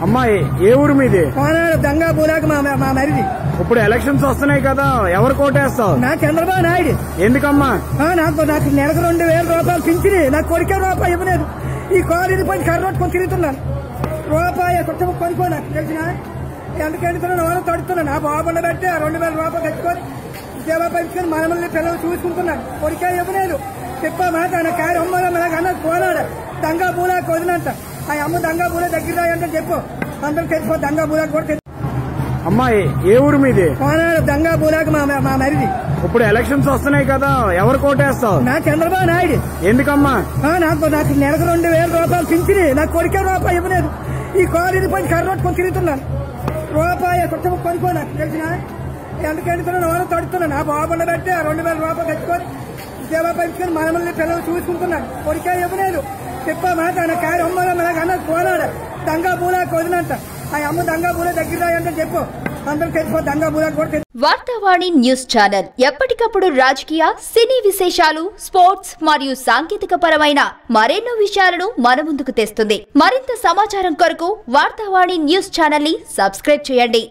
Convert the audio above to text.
అమ్మాయి ఏ ఊరు మీది? దంగా పూలాక మా మరిది. ఇప్పుడు ఎలక్షన్స్ వస్తున్నాయి కదా, ఎవరు కోటేస్తావు? నా చంద్రబాబు నాయుడు. ఎందుకమ్మా? నాకు నెలకు 2000 రూపాయలు పింఛని, నాకు కొరికే రూపాయి ఇవ్వలేదు. ఈ కాలేజీ పని కర్రోట్టుకొని తిరుగుతున్నాను. రూపాయి కొంచెం కొనుక్కో, నాకు తెలిసిన ఎందుకు వెళ్తున్నాను, వాళ్ళు తడుతున్నాను. ఆ బాబున్న బట్టి 2000 రూపాయలు తెచ్చుకొని సేవ పెంచుకొని మనల్ని పిల్లలు చూసుకుంటున్నాను. కొరికే ఇవ్వలేదు. చెప్పా మాట నా కారు అమ్మగా పోనాడు. దంగా పూలాక వదినంట. ఆ అమ్మ దంగా పూల దగ్గర అంటే చెప్పు, అందరూ తెలిసిపో. దంగా పూలాక కూడా అమ్మాయి ఏ ఊరు మీది? దంగా పూలాక మా మరిది. ఇప్పుడు ఎలక్షన్స్ వస్తున్నాయి కదా, ఎవరు కోటేస్తావు? నా చంద్రబాబు నాయుడు. ఎందుకమ్మా? నాకు నెలకు 2000 రూపాయలు పింఛని, నాకు కొరికే రూపాయి ఇవ్వలేదు. ఈ కాలేజీ పని కర్రోట్టుకొని తిరుగుతున్నాను. రూపాయి కొంచెం కొనుక్కో, నాకు తెలిసిన ఎందుకు వెళ్తున్నాను, వాళ్ళు తడుతున్నాను. ఆ బాబున్న బట్టి 2000 రూపాయలు తెచ్చుకొని సేవ పెంచుకొని మనల్ని పిల్లలు చూసుకుంటున్నాను. కొరికే ఇవ్వలేదు. చెప్పా మాట నా కారు అమ్మగా పోనాడు. దంగా పూలాక వదినంట. ఆ అమ్మ దంగా పూల దగ్గర అంటే చెప్పు, అందరూ తెలిసిపో. దంగా పూలాక కూడా. వార్తావాణి న్యూస్ ఛానల్ ఎప్పటికప్పుడు రాజకీయ, సినీ విశేషాలు, స్పోర్ట్స్ మరియు సాంకేతిక పరమైన మరెన్నో విషయాలను మన ముందుకు తెస్తుంది. మరింత సమాచారం కొరకు వార్తావాణి న్యూస్ ఛానల్ ని సబ్స్క్రైబ్ చేయండి.